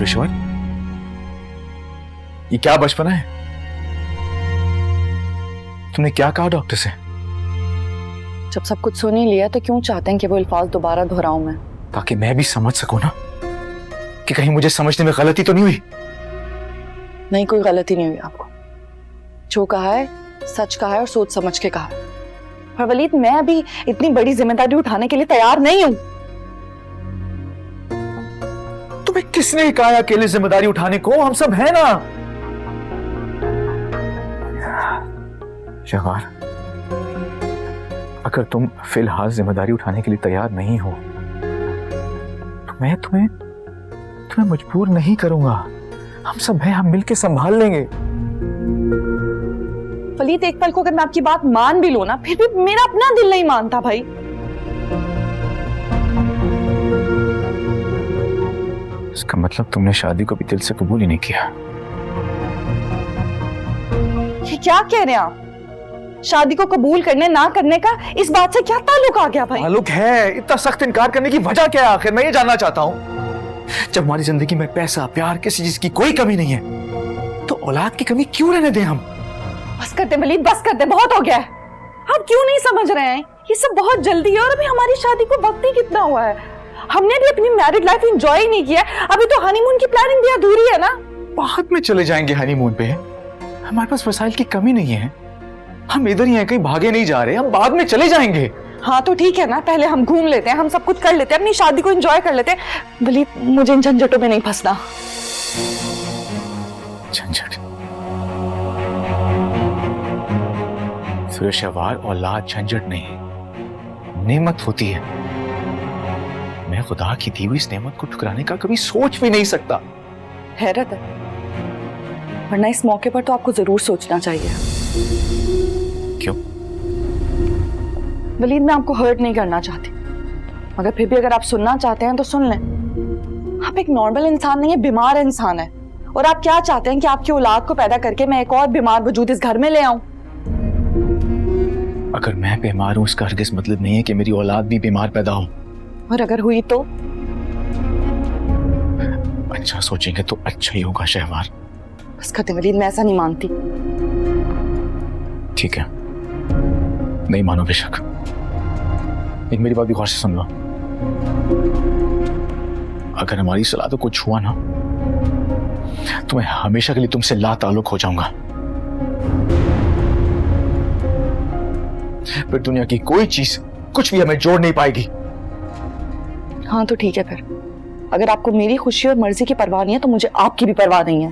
ऋषवर, ये क्या बचपना है? तुमने क्या कहा डॉक्टर से? जब सब कुछ सुन ही लिया तो क्यों चाहते हैं कि वो अल्फाज दोबारा दोहराऊं मैं? ताकि मैं भी समझ सकूं ना, कि कहीं मुझे समझने में गलती तो नहीं हुई। नहीं, कोई गलती नहीं हुई आपको। जो कहा है सच कहा है और सोच समझ के कहा है। पर वलीद, मैं अभी इतनी बड़ी जिम्मेदारी उठाने के लिए तैयार नहीं हूं। तुम्हें किसने कहा अकेले जिम्मेदारी उठाने को? हम सब हैं ना। शहवार, अगर तुम फिलहाल जिम्मेदारी उठाने के लिए तैयार नहीं हो तो मैं तुम्हें मजबूर नहीं करूंगा। हम सब हैं, हम मिलके संभाल लेंगे। वलीद, एक पल को अगर मैं आपकी बात मान भी लूं ना, फिर भी मेरा अपना दिल नहीं मानता भाई। इसका मतलब तुमने शादी को भी दिल से कबूल ही नहीं किया। ये क्या कह रहे हैं आप? शादी को कबूल करने ना करने का इस बात से क्या ताल्लुक आ गया भाई? ताल्लुक है। इतना सख्त इनकार करने की वजह क्या है आखिर? मैं ये जानना चाहता हूँ। जब हमारी जिंदगी में पैसा, प्यार, किसी चीज की कोई कमी नहीं है तो औलाद की कमी क्यों रहने दें हम? बस कर दे वलीद, बस कर दे, बहुत हो गया है। आप क्यों नहीं समझ रहे हैं? ये सब बहुत जल्दी है और अभी हमारी शादी को वक्त ही कितना हुआ है। हमने भी अपनी मैरिड लाइफ एंजॉय नहीं किया। अभी तो हनीमून की प्लानिंग भी अधूरी है ना। बाद में चले जाएंगे हनीमून पे। हमारे पास वसाइल की कमी नहीं है। हम इधर ही हैं, कहीं भागे नहीं जा रहे। हम बाद में चले जाएंगे। हाँ तो ठीक है ना, पहले हम घूम लेते हैं, हम सब कुछ कर लेते हैं, अपनी शादी को एंजॉय कर लेते हैं। वलीद, मुझे इन झंझटों में नहीं फंसना। झंझट? शहवार, औलाद झंझट नहीं, नेमत होती है। मैं खुदा की दी हुई इस नेमत को ठुकराने का कभी सोच भी नहीं सकता। हैरत है, वरना इस मौके पर तो आपको जरूर सोचना चाहिए। क्यों? वलीद, मैं आपको हर्ट नहीं करना चाहती, मगर फिर भी अगर आप सुनना चाहते हैं तो सुन लें। आप एक नॉर्मल इंसान नहीं है, बीमार इंसान है। और आप क्या चाहते हैं कि आपकी औलाद को पैदा करके मैं एक और बीमार वजूद इस घर में ले आऊं? अगर मैं बीमार हूं इसका हरगिज़ मतलब नहीं है कि मेरी औलाद भी बीमार पैदा हो। और अगर हुई तो? अच्छा सोचेंगे तो अच्छा ही होगा शहवार। बस करते वलीद, मैं ऐसा नहीं मानती। ठीक है, नहीं मानो बेशक, लेकिन मेरी बात भी गौर से सुन लो। अगर हमारी सलाह तो कुछ हुआ ना तो मैं हमेशा के लिए तुमसे ला ताल्लुक हो जाऊंगा। फिर दुनिया की कोई चीज कुछ भी हमें जोड़ नहीं पाएगी। हाँ तो ठीक है, फिर अगर आपको मेरी खुशी और मर्जी की परवाह नहीं है तो मुझे आपकी भी परवाह नहीं है।